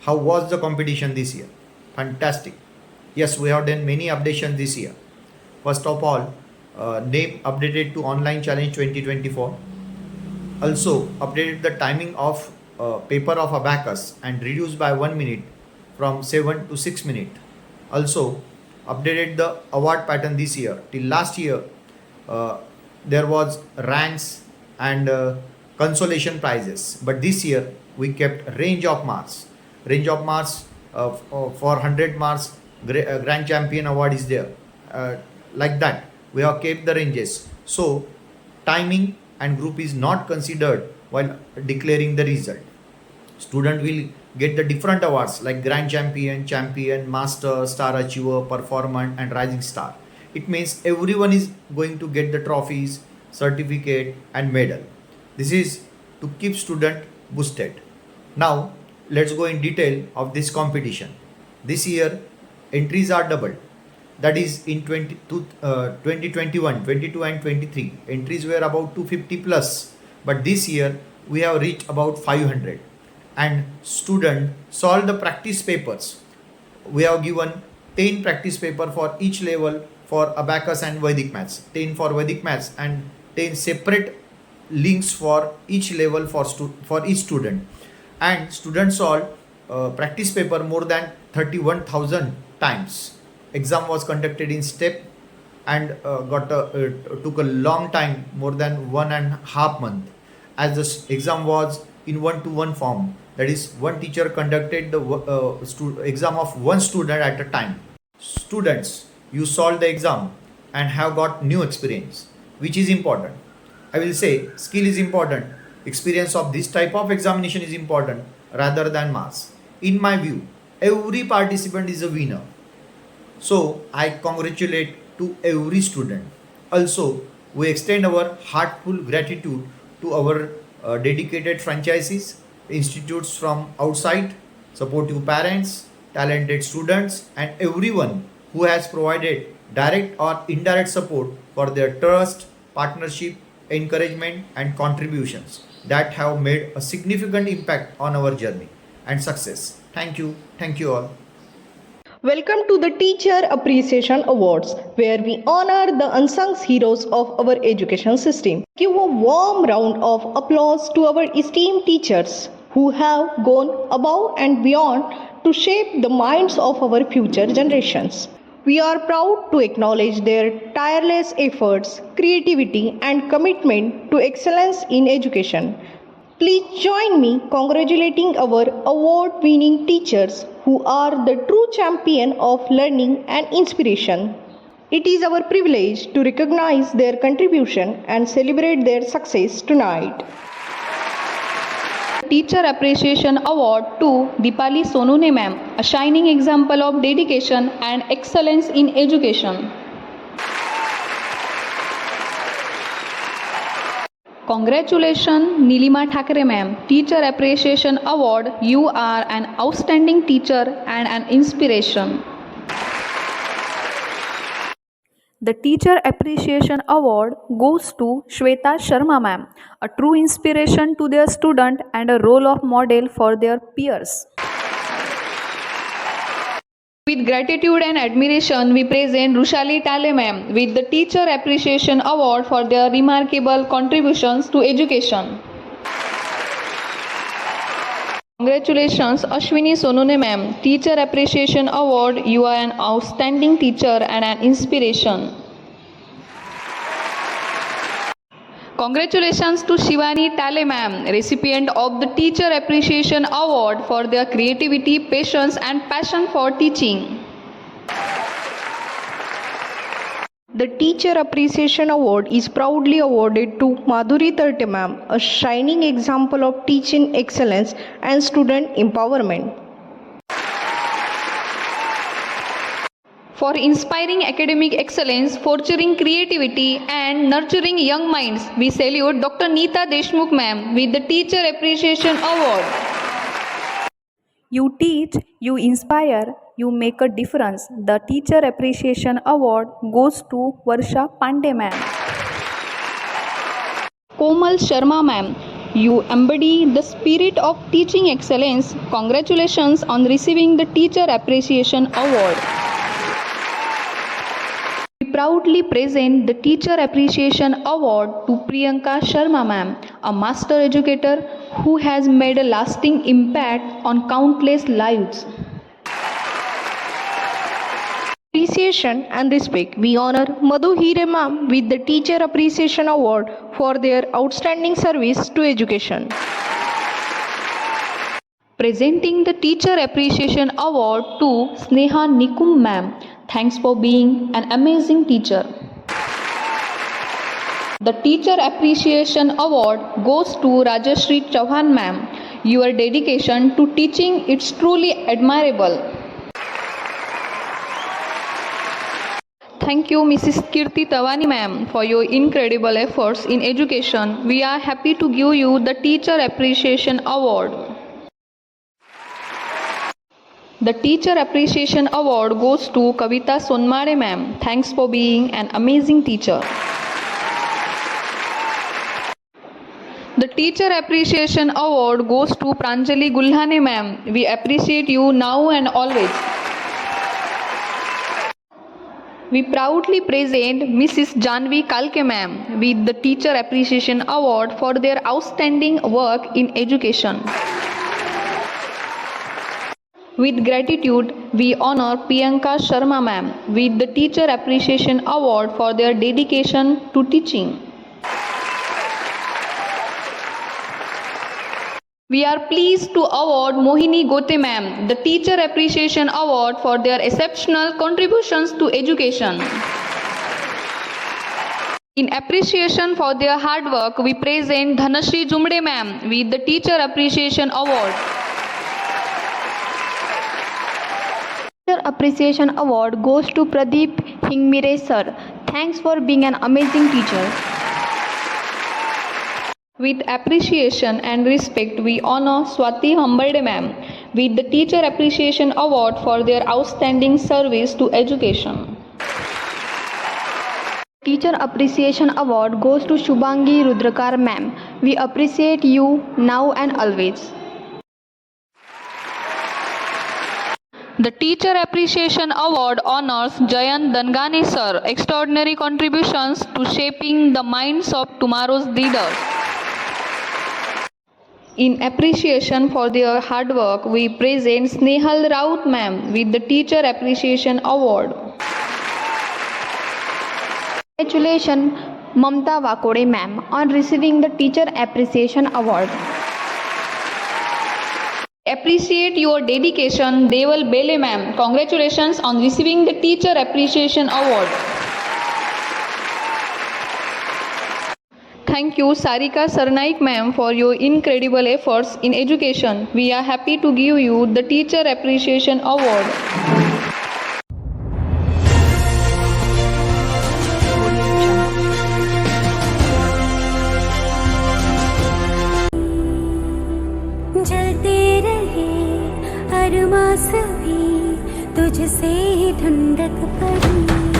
How was the competition this year? Fantastic. Yes, we have done many updations this year. First of all, name updated to online challenge 2024. Also updated the timing of paper of abacus and reduced by 1 minute from 7 to 6 minutes. Also updated the award pattern this year. Till last year, uh, there was ranks and consolation prizes, but this year we kept range of marks. Range of marks for 100 marks, grand champion award is there. Uh, like that, we have kept the ranges. So timing and group is not considered while declaring the result. Student will get the different awards like grand champion, master, star achiever, performance and rising star. It means everyone is going to get the trophies, certificate and medal. This is to keep student boosted. Now let's go in detail of this competition. This year entries are doubled. That is in 2021, 22 and 23 entries were about 250 plus, but this year we have reached about 500. And student solve the practice papers. We have given 10 practice paper for each level for abacus and Vedic maths, 10 for Vedic maths and 10 separate links for each level for each student. And students solve practice paper more than 31,000 times. Exam was conducted in step and took a long time, more than 1.5 months, as the exam was in one-to-one form. That is, one teacher conducted the exam of one student at a time. Students, you solved the exam and have got new experience, which is important. I will say skill is important. Experience of this type of examination is important rather than marks. In my view, every participant is a winner. So I congratulate to every student. Also, we extend our heartfelt gratitude to our dedicated franchisees, institutes from outside, supportive parents, talented students, and everyone who has provided direct or indirect support for their trust, partnership, encouragement, and contributions that have made a significant impact on our journey and success. Thank you. Thank you all. Welcome to the Teacher Appreciation Awards, where we honor the unsung heroes of our education system. Give a warm round of applause to our esteemed teachers who have gone above and beyond to shape the minds of our future generations. We are proud to acknowledge their tireless efforts, creativity, and commitment to excellence in education. Please join me congratulating our award-winning teachers who are the true champion of learning and inspiration. It is our privilege to recognize their contribution and celebrate their success tonight. Teacher Appreciation Award to Dipali Sonune ma'am, a shining example of dedication and excellence in education. Congratulations Nilima Thakre ma'am, Teacher Appreciation Award. You are an outstanding teacher and an inspiration. The Teacher Appreciation Award goes to Shweta Sharma ma'am, a true inspiration to their student and a role of model for their peers. With gratitude and admiration, we present Rushali Tale ma'am with the Teacher Appreciation Award for their remarkable contributions to education. Congratulations Ashwini Sonune ma'am, Teacher Appreciation Award. You are an outstanding teacher and an inspiration. Congratulations to Shivani Tale ma'am, recipient of the Teacher Appreciation Award for their creativity, patience and passion for teaching. The Teacher Appreciation Award is proudly awarded to Madhuri Tarte ma'am, a shining example of teaching excellence and student empowerment. For inspiring academic excellence, fostering creativity and nurturing young minds, we salute Dr. Neeta Deshmukh ma'am with the Teacher Appreciation Award. You teach, you inspire, you make a difference. The Teacher Appreciation Award goes to Varsha Pandey ma'am. Komal Sharma ma'am, You embody the spirit of teaching excellence. Congratulations on receiving the Teacher Appreciation Award. We proudly present the Teacher Appreciation Award to Priyanka Sharma ma'am, a master educator who has made a lasting impact on countless lives. Appreciation and respect. We honor Madhu Hire ma'am with the Teacher Appreciation Award for their outstanding service to education. Presenting the Teacher Appreciation Award to Sneha Nikum ma'am. Thanks for being an amazing teacher. The Teacher Appreciation Award goes to Rajashri Chauhan ma'am. Your dedication to teaching is truly admirable. Thank you, Mrs. Kirti Tawani ma'am, for your incredible efforts in education. We are happy to give you the Teacher Appreciation Award. The Teacher Appreciation Award goes to Kavita Sonmare ma'am. Thanks for being an amazing teacher. The Teacher Appreciation Award goes to Pranjali Gulhane ma'am. We appreciate you now and always. We proudly present Mrs. Janvi Kalke ma'am with the Teacher Appreciation Award for their outstanding work in education. With gratitude, we honor Priyanka Sharma ma'am with the Teacher Appreciation Award for their dedication to teaching. We are pleased to award Mohini Gote ma'am the Teacher Appreciation Award for their exceptional contributions to education. In appreciation for their hard work, we present Dhanashri Jumde ma'am with the Teacher Appreciation Award. Teacher Appreciation Award goes to Pradeep Hingmire sir. Thanks for being an amazing teacher. With appreciation and respect, we honor Swati Hambalde ma'am with the Teacher Appreciation Award for their outstanding service to education. Teacher Appreciation Award goes to Shubhangi Rudrakar ma'am. We appreciate you now and always. The Teacher Appreciation Award honors Jayant Dangane sir, extraordinary contributions to shaping the minds of tomorrow's leaders. In appreciation for their hard work, we present Snehal Raut ma'am with the Teacher Appreciation Award. Congratulations Mamta Vakode ma'am on receiving the Teacher Appreciation Award. Appreciate your dedication, Deval Bele ma'am. Congratulations on receiving the Teacher Appreciation Award. Thank you, Sarika Sarnaik ma'am, for your incredible efforts in education. We are happy to give you the Teacher Appreciation Award. जलते रहे अरमां सभी तुझसे ठंडक पड़ी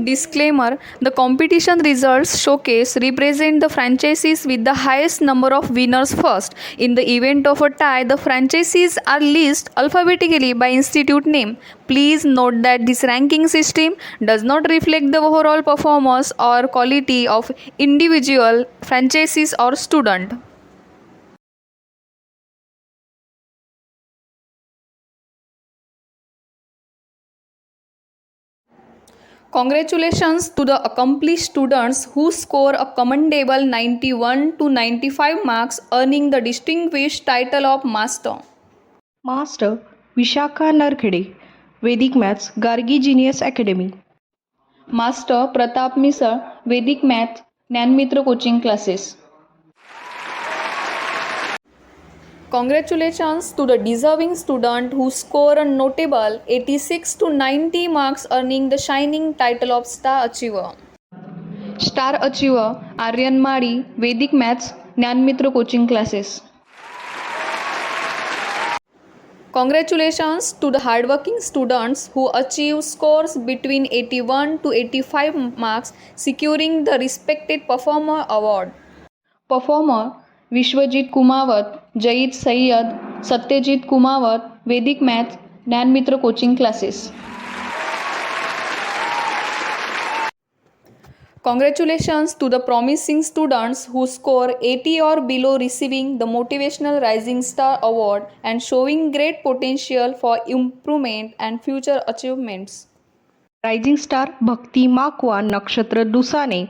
Disclaimer: the competition results showcase represent the franchises with the highest number of winners first. In the event of a tie, the franchises are listed alphabetically by institute name. Please note that this ranking system does not reflect the overall performance or quality of individual franchises or student. Congratulations to the accomplished students who score a commendable 91 to 95 marks, earning the distinguished title of Master. Master Vishakha Narkhede, Vedic Maths, Gargi Genius Academy. Master Pratap Misal, Vedic Math, Jnanmitra Coaching Classes. Congratulations to the deserving student who score a notable 86 to 90 marks, earning the shining title of Star Achiever. Star achiever Aryan Mali, Vedic maths, Gyanmitra coaching classes. Congratulations to the hardworking students who achieve scores between 81 to 85 marks, securing the respected performer award. Performer Vishwajeet Kumawat, Zaid Sayyad, Satyajit Kumawat, Vedic maths, Gyanmitra coaching classes. Congratulations to the promising students who score 80 or below, receiving the Motivational Rising Star Award and showing great potential for improvement and future achievements. Rising star Bhakti Makwa, Nakshatra Dusane,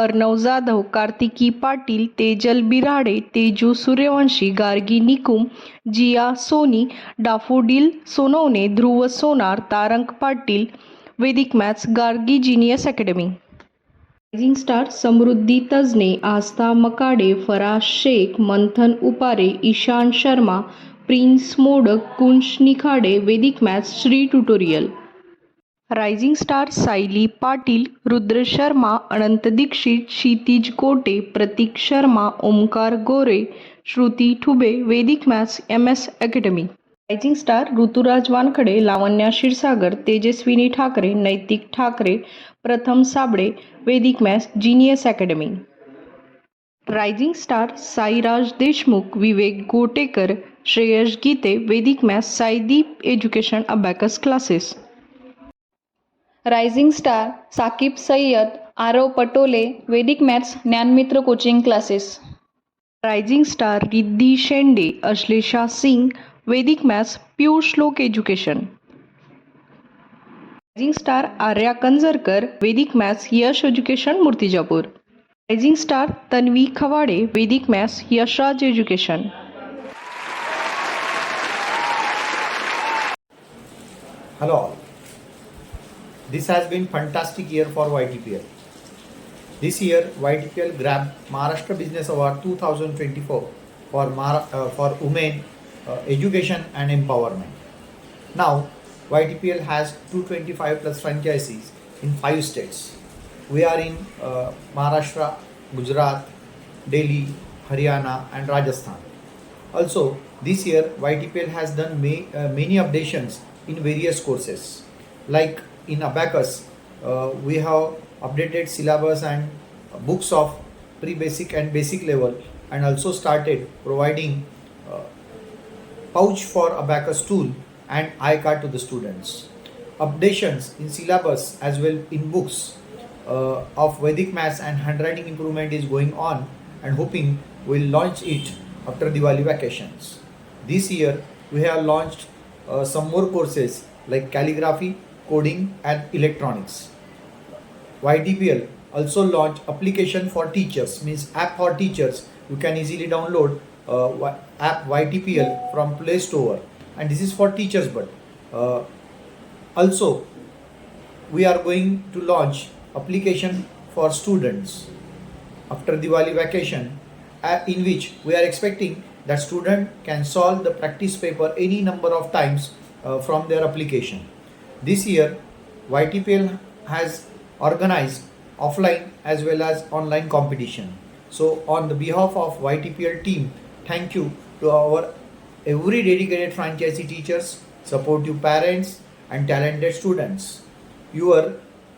Arnav Jadhav, Kartiki Patil, Tejal Birade, Teju Suryavanshi, Gargi Nikum, Jiya Soni, Daffodil Sonawane, Dhruv Sonar, Tarang Patil, Vedic maths, Gargi genius academy. Rising star Samruddhi Tajne, Aastha Makade, Faraz Shaikh, Manthan Upare, Ishaan Sharma, Prince Modak, Kunsh Nikhade, Vedic maths, Shri tutorial. Rising star Sayali Patil, Rudra Sharma, Anant Dixit, Kshitij Kote, Pratik Sharma, Omkar Gore, Shruti Thube, वैदिक maths, MS academy. Rising star Rituraj Wankhade, Lavanya Kshirsagar, Tejaswini Thackeray, Naitik Thackeray, Pratham Sable, Vedic maths, genius academy. Rising star Sairaj Deshmukh, Vivek Gotekar, Shreyash Gite, Vedic maths, Saideep education abacus classes. Rising star Saqib Sayyad, Aarav Patole, Vedic maths, Gyanmitra coaching classes. Rising star Riddhi Shende, Ashlesha Singh, Vedic maths, pure Shlok education. Rising star Arya Kanjarkar, Vedic maths, Yash education Murtijapur. Rising star Tanvi Khawade, Vedic maths, Yashraj Education. Hello all. This has been fantastic year for YTPL. This year YTPL grabbed Maharashtra Business Award 2024 for women education and empowerment. Now YTPL has 225 plus franchises in 5 states. We are in Maharashtra, Gujarat, Delhi, Haryana and Rajasthan. Also this year YTPL has done many updations in various courses. Like in Abacus, we have updated syllabus and books of pre-basic and basic level, and also started providing pouch for Abacus tool and iCard to the students. Updations in syllabus as well in books of Vedic Maths and handwriting improvement is going on, and hoping we'll launch it after Diwali vacations. This year we have launched some more courses like calligraphy, coding and electronics. YTPL also launched application for teachers, means app for teachers. You can easily download app YTPL from Play Store, and this is for teachers. But also we are going to launch application for students after Diwali vacation, in which we are expecting that student can solve the practice paper any number of times from their application. This year YTPL has organized offline as well as online competition. So on the behalf of YTPL team, thank you to our every dedicated franchisee teachers, supportive parents and talented students. Your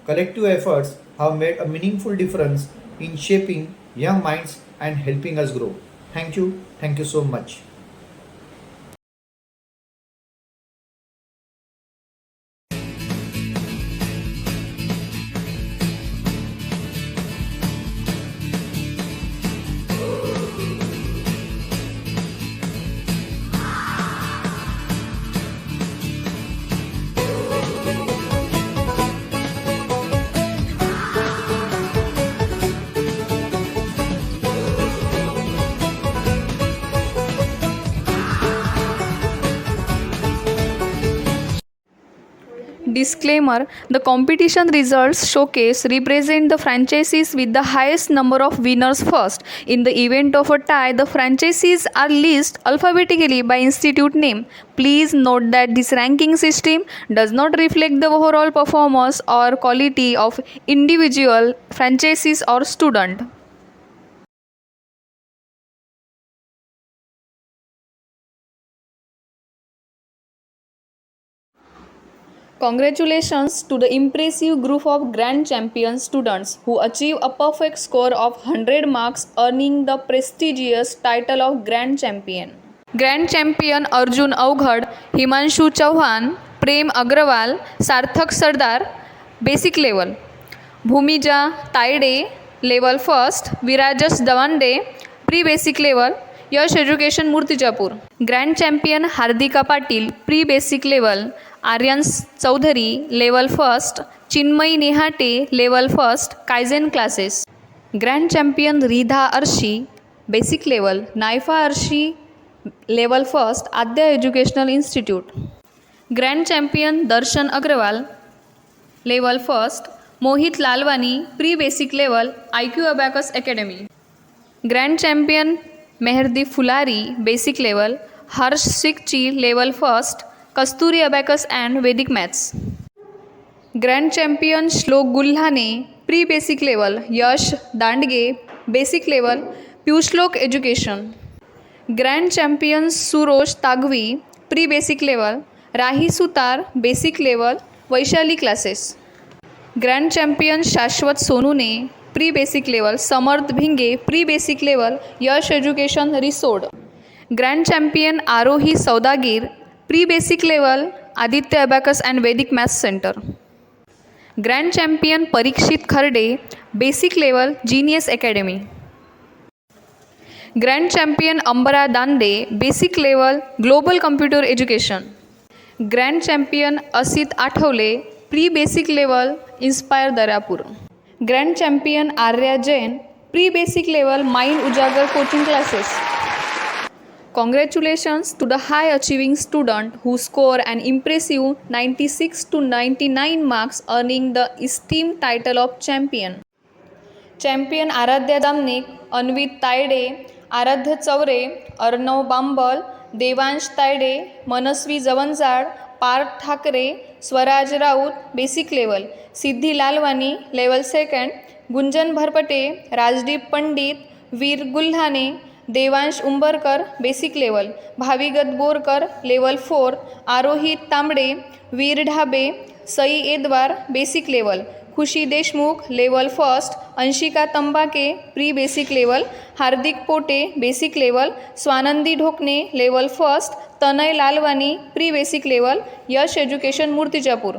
collective efforts have made a meaningful difference in shaping young minds and helping us grow. Thank you so much. Disclaimer: the competition results showcase represent the franchises with the highest number of winners first. In the event of a tie, the franchises are listed alphabetically by institute name. Please note that this ranking system does not reflect the overall performance or quality of individual franchises or student. Congratulations to the impressive group of grand champion students who achieve a perfect score of 100 marks, earning the prestigious title of grand champion. Grand champion Arjun Avghad, Himanshu Chauhan, Prem Agrawal, Sarthak Sardar, basic level. Bhumija Taide, level first. Virajas Davande, pre-basic level. Yash education Murtizapur. Grand champion Hardika Patil, pre basic level. Aryan Chaudhari, level first. Chinmayi Nehate, level first, Kaizen classes. Grand champion Ridha Arshi, basic level. Naifa Arshi, level first, Aadya educational institute. Grand champion Darshan Agarwal, level first. Mohit Lalwani, pre basic level, IQ abacus academy. Grand champion Mehardi Phulari, basic level. Harsh Sikchi, level first, Kasturi abacus and Vedic maths. Grand champion Shlok Gulhane, pre basic level. Yash Dandge, basic level, प्युश्लोक education. Grand champion Suroj Tagvi, pre basic level. Rahi Sutar, basic level, Vaishali classes. Grand champion Shashwat Sonune, pre basic level. Samarth Bhinge, pre basic level, Yash education Risod. Grand champion Aarohi Saudagir, pre basic level, Aditya abacus and Vedic maths centre. Grand champion Parikshit Kharde, basic level, genius academy. Grand champion Ambara Dande, basic level, global computer education. Grand champion Asit Athawale, pre basic level, inspire Daryapur. Grand champion Arya Jain, pre basic level, mind Ujagar coaching classes. Congratulations to the high achieving student who score an impressive 96 to 99 marks, earning the esteemed title of champion. Champion Aaradhya Damnik, Anvit Tayde, Aaradhya Chaure, Arnav Bambal, Devansh Tayde, Manasvi Jawanjad, Parth Thackeray, Swaraj Raut, basic level. Siddhi Lalwani, level second. Gunjan Bharpate, Rajdeep Pandit, Veer Gulhane, Devansh Umbarkar, basic level. Bhavigat Borkar, level 4. Aarohit Tambade, Veer Dhabe, Sai Edwar, basic level. Khushi Deshmukh, level first. Anshika Tambake, pre basic level. Hardik Pote, basic level. Swanandi Dhokne, level first. Tanay Lalwani, pre basic level, Yash education Murtizapur.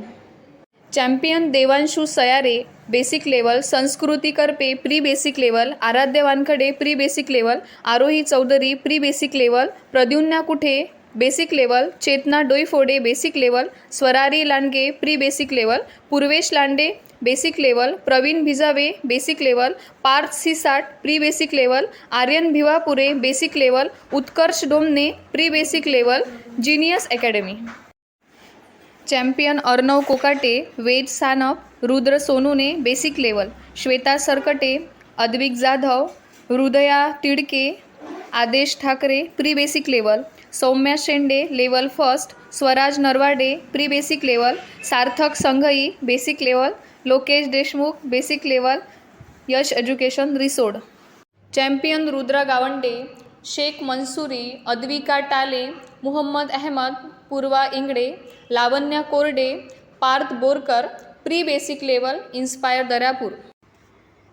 Champion Devanshu Sayare, basic level. Sanskruti Karpe, pre basic level. Aaradhya Wankhade, pre basic level. Aarohi Chaudhari, pre basic level. Pradyumna Kuthe, basic level. Chetna Doiphode, basic level. Swarari Landge, pre basic level. Purvesh Lande, basic level. Pravin Bhijawe, basic level. Parth Sisat, pre basic level. Aryan Bhivapure, basic level. Utkarsh Domne, pre basic level, genius academy. Champion Arnav Kokate, Ved Sanap, Rudra Sonune, basic level. Shweta Sarkate, Advik Jadhav, Hrudaya Tidke, Aadesh Thackeray, pre basic level. Saumya Shende, level first. Swaraj Narwade, pre basic level. Sarthak Sanghai, basic level. Lokesh Deshmukh, basic level, Yash education Risod. Champion Rudra Gawande, Shaikh Mansuri, Advika Tale, Muhammad Ahmed, Purva Ingde, Lavanya Korde, Parth Borkar, pre basic level, inspire Daryapur.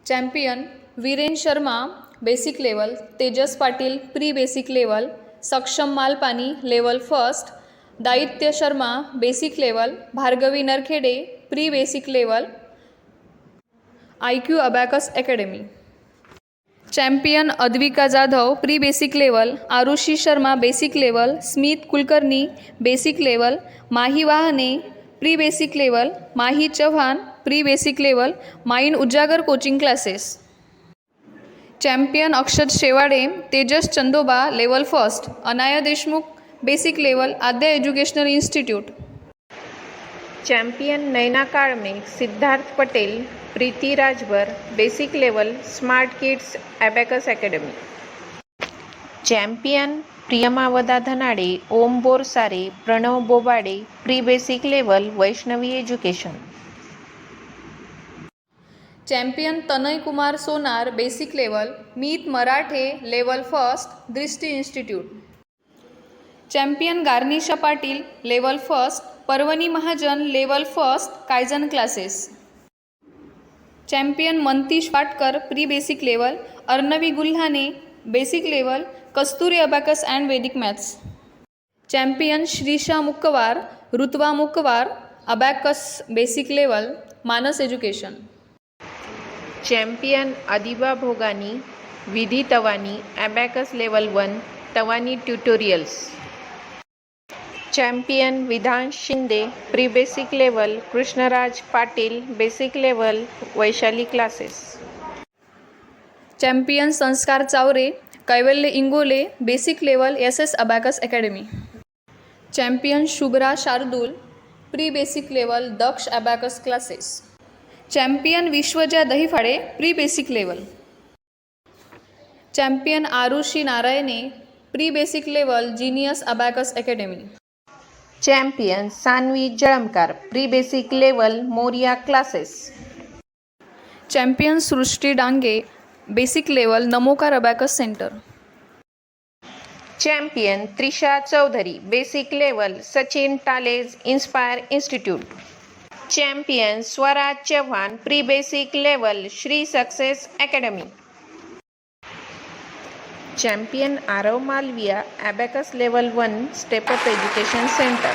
Champion Viren Sharma, basic level. Tejas Patil, pre basic level. Saksham Malpani, level first. Dayitya Sharma, basic level. Bhargavi नरखेडे, pre basic level, IQ abacus academy. Champion Advika Jadhav, pre basic level. Aarushi Sharma, basic level. Smit Kulkarni, basic level. Mahi Wahane, pre basic level. Mahi Chavan, pre basic level, mind Ujagar coaching classes. Champion Akshat Shewade, Tejas Chandoba, level first. Anaya Deshmukh, basic level, Aadya educational institute. Champion Naina Kalme, Siddharth Patel, Preeti Rajbhar, basic level smart kids abacus academy. Champion Priyama Vada Dhanade, Om Borsare, Pranav बोबाडे, pre basic level Vaishnavi education. Champion Tanay Kumar Sonar basic level, Meet Marathe level first Drishti institute. Champion Garnisha Patil level first, Parvani Mahajan level first Kaizen classes. Champion Mantish Patkar pre basic level, Arnavi Gulhane basic level Kasturi abacus and Vedic maths. Champion Shrisha Mukkawar, Rutva Mukkawar abacus basic level Manas education. Champion Adiba Bhogani, Vidhi Tawani, abacus level 1 Tawani tutorials. Champion Vidhansh Shinde, pre basic level Krishnaraj Patil, basic level Vaishali classes. Champion Sanskar Chaware, Kaivalya Ingole basic level SS abacus academy. Champion Shubhra Shardul, pre basic level Daksh abacus classes. Champion Vishwaja Dahiphade, pre basic level. Champion Aarushi Narayane, pre basic level genius abacus academy. Champion Sanvi Jalamkar, pre basic level Moriya classes. Champion Srushti Dange, basic level Namokar abacus centre. Champion Trisha Chaudhari, basic level Sachin टालेज inspire institute. Champion Swaraj Chavan, pre basic level Shri success Academy. Champion Aarav Malviya, abacus level 1 step up education centre.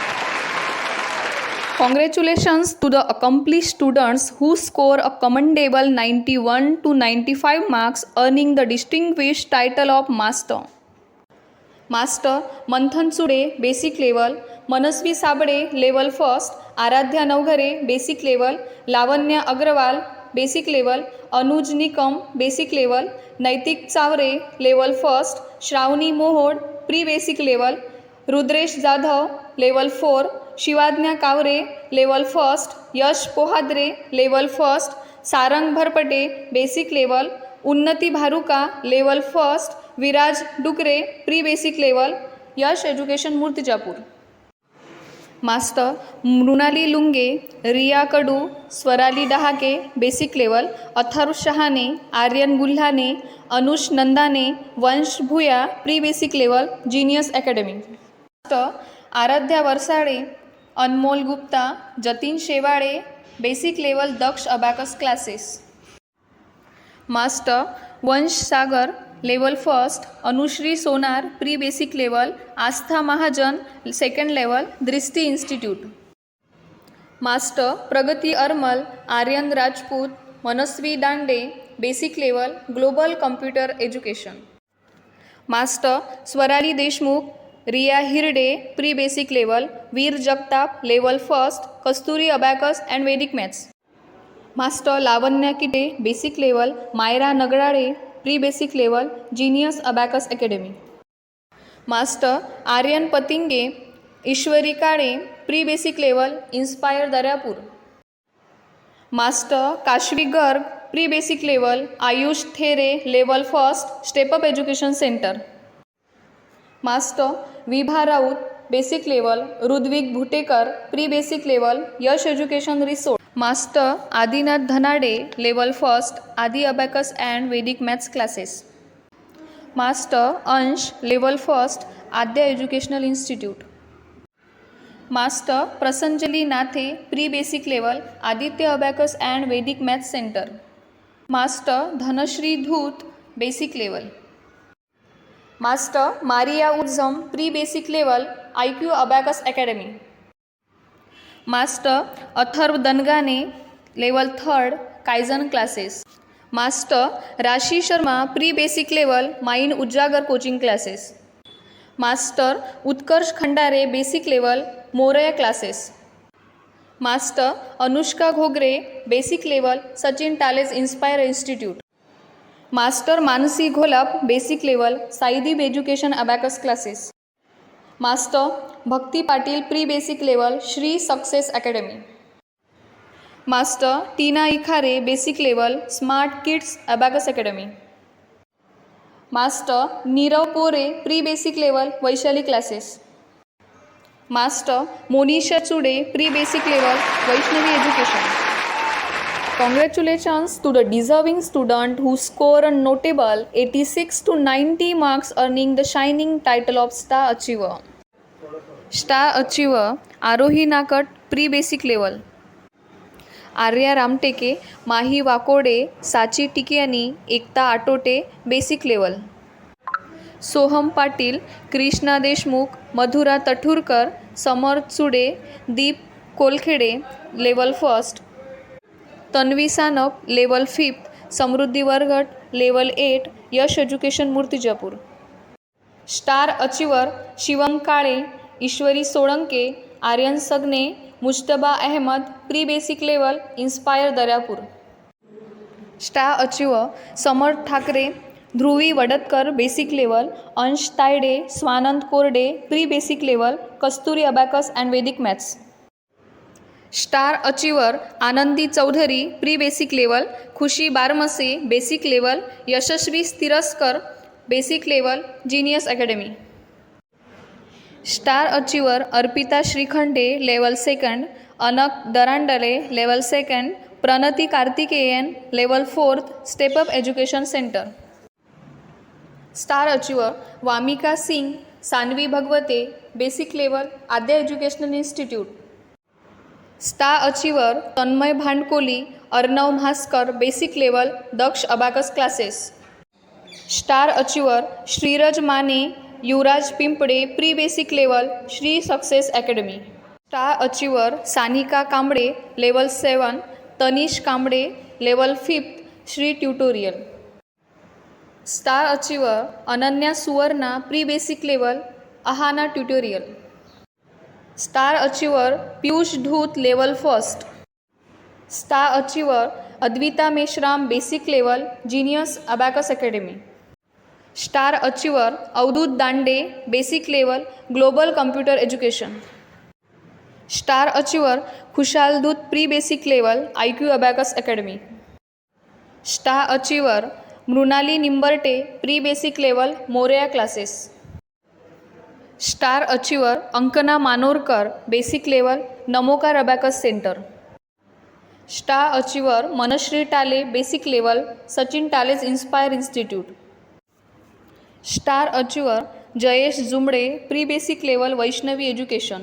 Congratulations to the accomplished students who score a commendable 91 to 95 marks, earning the distinguished title of Master. Master Manthan Chude basic level, Manasvi Sabde level first, Aaradhya Navghare basic level, Lavanya Agarwal basic level, Anuj Nikam basic level, Naitik Chaware level first, Shravani Mohod pre basic level, Rudresh Jadhav level 4, Shivagya Kaware level first, Yash Pohadre level first, Sarang Bharpate basic level, Unnati Bharuka level first, Viraj Dukre pre basic level Yash education Murtizapur. Master Mrunali Lunge, Riya Kadu, Swarali Dahake basic level, Atharva Shahane, Aryan Gulhane, Anush Nandane, Vansh Bhuya pre basic level genius academy. Master Aaradhya Varsade, Anmol Gupta, Jatin Shewale basic level Daksh abacus classes. Master Vansh Sagar level first, Anushree Sonar pre basic level, Aastha Mahajan second level Drishti institute. Master Pragati Armal, Aryan Rajput, Manasvi Dande basic level global computer education. Master Swarali Deshmukh, Riya Hirde pre basic level, Veer Jagtap level first Kasturi abacus and Vedic maths. Master Lavanya Kite basic level, Myra Nagrale pre basic level genius abacus academy. Master Aryan Patinge, Ishwari Kale pre basic level inspire Daryapur. Master Kashvi Garg pre basic level, Ayush There level first step up education centre. Master Vibha Raut basic level, Rudvik Bhutekar pre basic level Yash education Risod. Master Adinath Dhanade level first, Aadi abacus and Vedic maths classes. Master Ansh level first, Aadya educational institute. Master प्रसंजली नाथे pre basic level, Aditya abacus and Vedic maths centre. Master Dhanashree Dhoot basic level. Master Mariya Ujjam pre basic level, IQ abacus academy. Master Atharva Dangane level third Kaizen classes. Master Rashi Sharma pre basic level, mind Ujagar coaching classes. Master Utkarsh Khandare basic level, Morya classes. Master Anushka Ghogare basic level, Sachin टालेज inspire institute. Master Mansi Gholap basic level, Saideep education abacus classes. Master Bhakti Patil pre basic level, Shri success academy. Master Tina Ikhare, basic level, Smart Kids Abacus Academy. Master Nirav Pore, pre-basic level, Vaishali classes. Master Monisha Chude, pre-basic level, Vaishnavi education. Congratulations to the deserving student who scored a notable 86 to 90 marks, earning the shining title of Star Achiever. Star Achiever Arohi Nakat, pre-basic level. Arya Ramteke, Mahi Wakode, Sachi Tikiyani, Ekta Atote, basic level. Soham Patil, Krishna Deshmukh, Madhura Tathurkar, Samarth Chude, Deep Kolkhede, level first. Tanvi Sanap, level fifth, Samruddhi Wargat, level 8, Yash education Murtizapur. Star achiever Shivam Kale, Ishwari Solanke, Aryan Sagne, Mujtaba Ahmed, pre basic level, inspire Daryapur. Star achiever Samarth Thackeray, Dhruvi Wadatkar, basic level, Ansh Tayde, Swanand Korde, pre basic level, Kasturi abacus and Vedic maths. Star achiever Anandi Chaudhari, pre basic level, Khushi Baramse, basic level, Yashasvi Sthiraskar, basic level, genius academy. Star achiever Arpita Shrikhande, level second, Anak Darandale, level second, Pranati Karthikeyan, level fourth, step up education centre. Star achiever Vamika Singh, Sanvi Bhagwate, basic level, Aadya educational institute. Star achiever Tanmay Bhandkoli, Arnav Mhaskar, basic level, Daksh abacus classes. Star achiever Shriraj Mane, Yuvraj Pimpde, pre basic level, Shri success academy. Star achiever Sanika Kamble, level 7, Tanish Kamble, level 5th, Shri tutorial. Star achiever Ananya Suvarna, pre basic level, Aahana tutorial. Star achiever Piyush Dhoot, level 1st. Star achiever Advita Meshram, basic level, genius abacus academy. Star achiever Avdhoot Dande, basic level, global computer education. Star achiever Khushal Doot, pre basic level, IQ abacus academy. Star achiever Mrunali Nimbarte, pre basic level, Morya classes. Star achiever Ankana Manorkar, basic level, Namokar abacus centre. Star achiever Manashri Tale, basic level, Sachin टालेज inspire institute. Star achiever Jayesh Jumde, pre basic level, Vaishnavi education.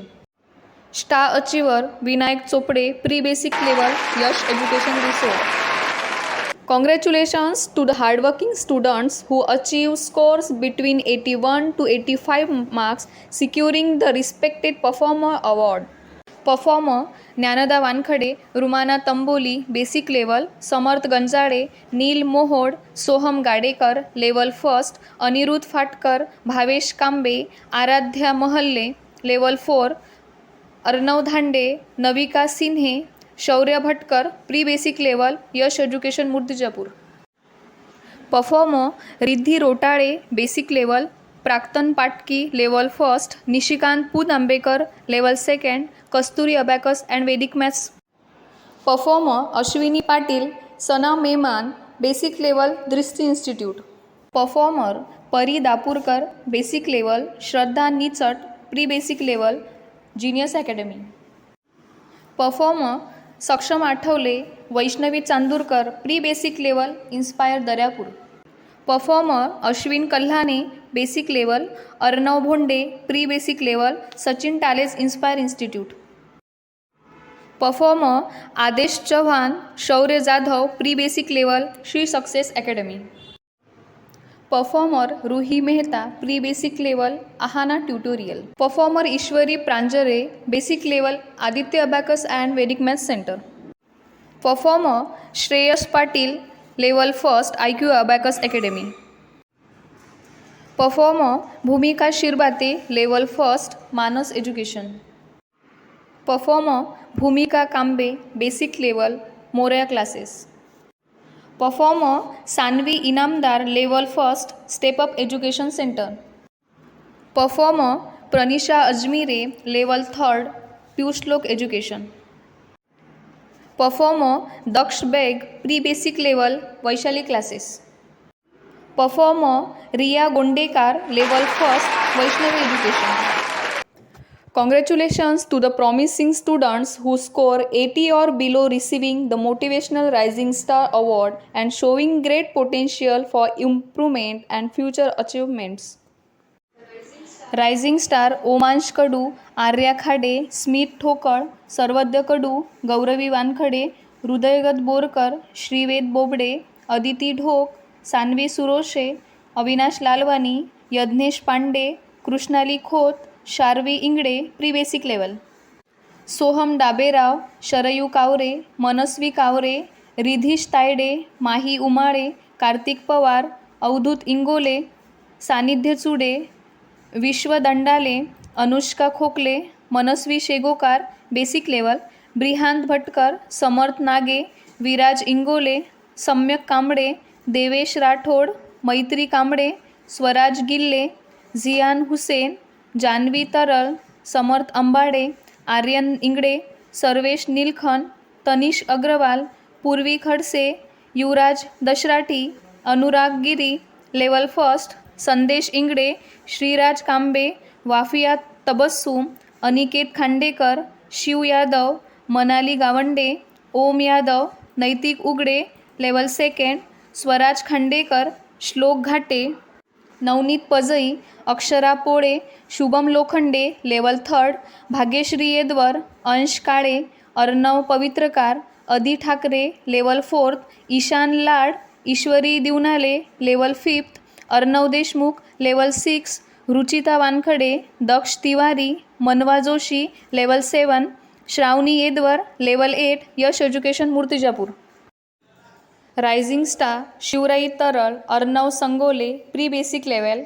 Star achiever Vinayak Chopde, pre basic level, Yash education resource. Congratulations to the hardworking students who achieve scores between 81 to 85 marks, securing the respected Performer Award. Performer Dnyanada Wankhade, Rumana Tamboli, basic level, Samarth Ganjade, Neel Mohod, Soham Gadekar, level 1st, Aniruddha Phatkar, Bhavesh Kambe, Aaradhya Mahalle, level 4, Arnav Dhande, Navika Sinhe, Shaurya Bhatkar, pre basic level, Yash education Murtijapur. Performer Riddhi Rotale, basic level, Praktan Patki, level 1st, Nishikant Poot Ambekar, level 2nd, Kasturi abacus and Vedic maths. Performer Ashwini Patil, Sana Meman, basic level, Drishti institute. Performer Pari Dapurkar, basic level, Shraddha Nichat, pre basic level, genius academy. Performer Saksham Athawale, Vaishnavi Chandurkar, pre basic level, inspire Daryapur. Performer Ashwin Kalhane, basic level, Arnav Bhonde, pre basic level, Sachin टालेज inspire institute. Performer Aadesh Chavan, Shaurya Jadhav, pre basic level, Shri success academy. Performer Roohi Mehta, pre basic level, Aahana tutorial. Performer Ishwari Pranjare, basic level, Aditya abacus and Vedic maths centre. Performer Shreyas Patil, level 1st, IQ abacus academy. Performer Bhumika Shirbate, level 1st, Manas education. Performer Bhumika Kambe, basic level, Morya classes. Performer Sanvi Inamdar, level 1st, step up education centre. Performer Pranisha Ajmire, level 3rd, Piyush Lok education. Performer Daksh Beg, pre-basic level, Vaishali classes. Performer Riya Gondekar, level 1st, Vaishnavi education. Congratulations to the promising students who score 80 or below receiving the Motivational Rising Star Award and showing great potential for improvement and future achievements. Rising star Omansh Kadu, Arya Khade, Smit Thokal, Sarvagya Kadu, Gauravi Wankhade, Hridaygat Borkar, Shrived Bobde, Aditi Dhok, Sanvi Suroshe, Avinash Lalwani, Yagnesh Pande, Krishnali Khot, Sharvi Ingde, pre basic level. Soham Daberao, Sharayu Kaware, Manasvi कावरे, रिधीश तायडे, माही उमाळे, कार्तिक पवार, अवधूत इंगोले, सानिध्य चुडे, विश्व दंडाले, अनुष्का खोकले, मनस्वी Shegokar, basic level. ब्रिहांत Bhatkar, समर्थ नागे, विराज इंगोले, सम्यक कांबळे, देवेश राठोड, मैत्री कांबळे, स्वराज गिल्ले, झियान हुसेन, जानवी तरळ, समर्थ अंबाडे, आर्यन इंगडे, सर्वेश नीलखन, तनिष अग्रवाल, पूर्वी खडसे, युवराज दशराठी, अनुराग गिरी, level first, संदेश Ingade, Shriraj Kambe, वाफिया Tabassum, Aniket Khandekar, Shiv Yadav, Manali Gawande, Om Yadav, Naitik Ugde, level second, Swaraj Khandekar, Shlok Ghate, Navneet Pajai, Akshara Pole, Shubham Lokhande, level third, Bhagyashree Yedwar, Ansh Kale, Arnav Pavitrakar, Adi Thackeray, level fourth, Ishan Lad, Ishwari Diwnale, level fifth, Arnav Deshmukh, level 6, Ruchita Wankhade, Daksh Tiwari, Manva Joshi, level 7, Shravani Yedwar, level 8, Yash education Murtijapur. Rising star Shivrai Taral, Arnav Sangole, pre basic level.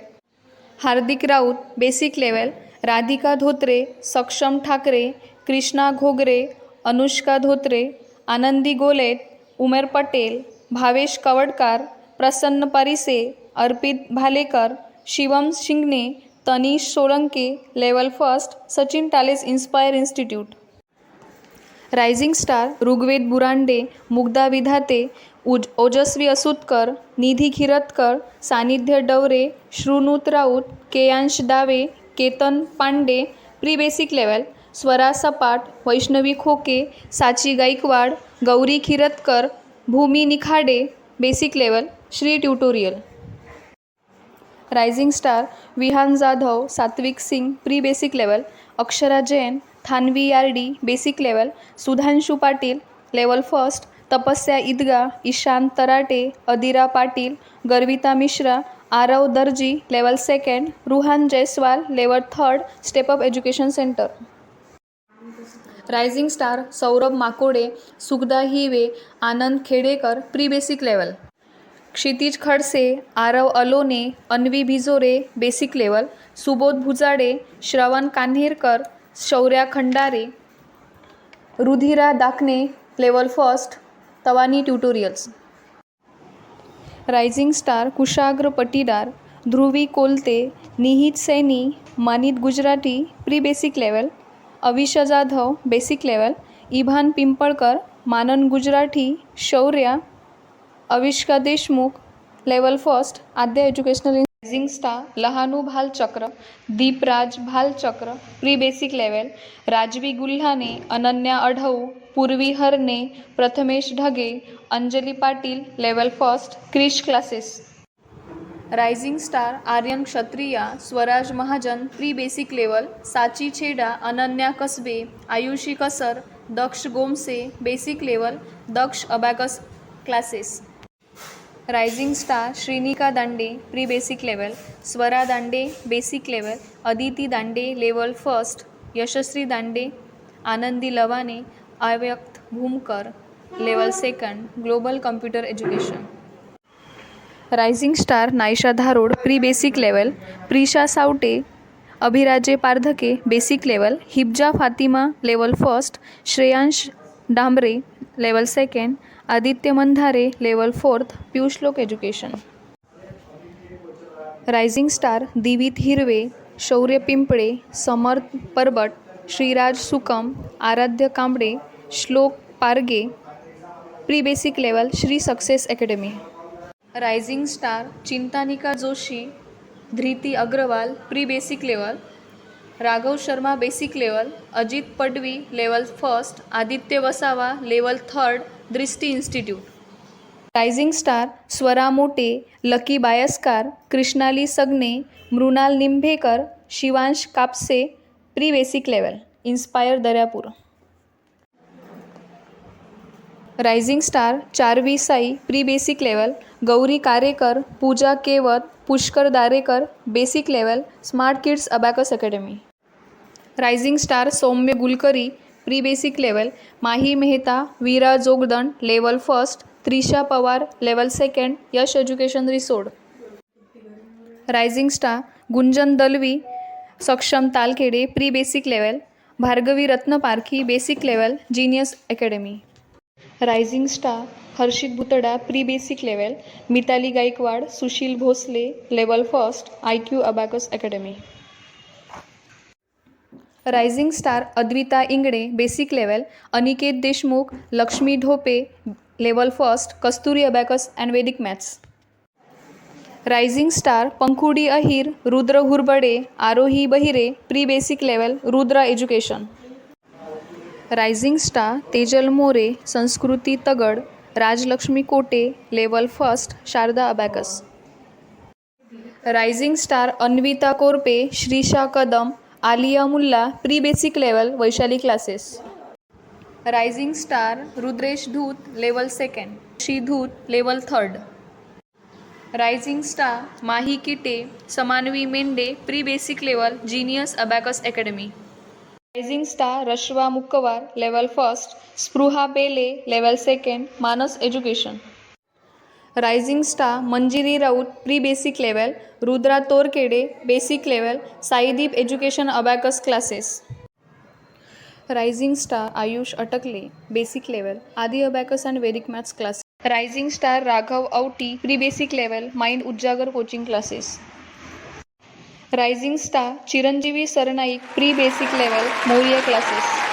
Hardik Raut, basic level. Radhika Dhotre, सक्षम Thackeray, Krishna Ghogare, Anushka Dhotre, Anandi Golet, Umer Patel, Bhavesh Kawadkar, Prasanna Parise, Arpit Bhalekar, Shivam Shingane, Tanish Solanke, level first, Sachin Tale's inspire institute. Rising star Rigved Burande, Mugdha Vidhate, Ojaswi Asutkar, Nidhi Khiratkar, Sanidhya Dawre, Shrunut Raut, Keyansh Dave, Ketan Pande, pre basic level. Swara Sapat, Vaishnavi Khoke, Sachi Gaikwad, Gauri Khiratkar, Bhumi Nikhade, basic level. Shri tutorial. Rising star Vihaan Jadhav, Satvik Singh, pre basic level. Akshara Jain, Thanvi Yardi, basic level. Sudhanshu Patil, level first, Tapasya Idga, Ishan तराटे, Adira Patil, Garvita Mishra, Aarav Darji, level second, Ruhan Jaiswal, level third, step up education centre. Rising star Saurabh Makode, Sugada Hive, Anand Khedekar, pre basic level. Kshitij Khadse, Aarav Alone, Anvi Bhijore, basic level. Subodh Bhujade, Shravan Kanherkar, Shaurya Khandare, Rudhira Dakane, level first, Tawani tutorials. Rising star Kushagra Patidar, Dhruvi Kolte, Nihit Saini, Manit Gujrati, pre basic level. Avisha Jadhav, basic level. Ibhan Pimpalkar, Manan Gujrathi, Shaurya, Avishka Deshmukh, level first, Aadya educational. Rising star Lahanu Bhalchakra, Deepraj Bhalchakra, pre basic level. Rajvi Gulhane, Ananya Adhau, Purvi Harne, Prathamesh Dhage, Anjali Patil, level first, Krish classes. Rising star Aryan Kshatriya, Swaraj Mahajan, pre basic level. Sachi Chheda, Ananya Kasbe, Ayushi Kasar, Daksh Gomse, basic level. Daksh abacus classes. Rising star Shrinika Dande, pre basic level. Swara दांडे, basic level. Aditi दांडे, level first. यशस्वी दांडे, Anandi Lawane, Avyakt Bhumkar, level second, global computer education. Rising star Naisha Dharod, pre basic level. Prisha Savate, Abhiraje Pardhake, basic level. Hibja Fatima, level first. Shreyansh Dambare, level second. Aditya Mandhare, level fourth, Piyush Lok education. Rising star Divit Hirve, Shaurya Pimpale, Samarth Parbat, Shriraj Sukam, Aaradhya Kamble, Shlok Parge, pre basic level Shri success academy. Rising star Chintanika Joshi, Dhriti Agarwal pre basic level, Raghav Sharma basic level, Ajit Padvi level first, Aditya Vasava level third Drishti institute. Rising star Swara Mote, Lucky Bayaskar, Krishnali Sagne, Mrunal Nimbhekar, Shivansh Kapse pre basic level inspire Daryapur. Rising star Charvi Sai pre basic level, Gauri Karekar, Pooja Kewat, Pushkar Darekar basic level smart kids abacus academy. Rising star Saumya Gulkari pre basic level, Mahi Mehta, Veera Jogdand level first, Trisha Pawar level second Yash education Risod. Rising star Gunjan Dalvi, सक्षम Talkhede pre basic level, Bhargavi Ratna Parkhi basic level genius academy. Rising star Harshit Bhutada pre basic level, Mitali Gaikwad, Sushil Bhosale level first IQ abacus academy. Rising star Advita Ingde basic level, Aniket Deshmukh, Lakshmi Dhope level first Kasturi abacus and Vedic maths. Rising star Pankhudi Ahir, Rudra Hurbade, Aarohi Bahire pre basic level Rudra education. Rising star Tejal More, Sanskruti Tagad, Rajlakshmi Kote level first Sharda abacus. Rising star Anvita Korpe, Shrisha Kadam, Aliya Mulla pre basic level Vaishali classes. Rising star Rudresh Dhoot level second, शी Dhoot level third. Rising star Mahi Kite, Samanvi Mendhe pre basic level genius abacus academy. Rising star Rashva Mukkawar level first, Spruha Pele level second Manas education. Rising star Manjiri Raut pre basic level, Rudra Torkhede basic level Saideep education abacus classes. Rising star Ayush Atkale basic level Aadi abacus and Vedic maths class. Rising star Raghav Auti pre basic level mind Ujjagar coaching classes. Rising star Chiranjeevi Sarnaik pre basic level Moriya classes.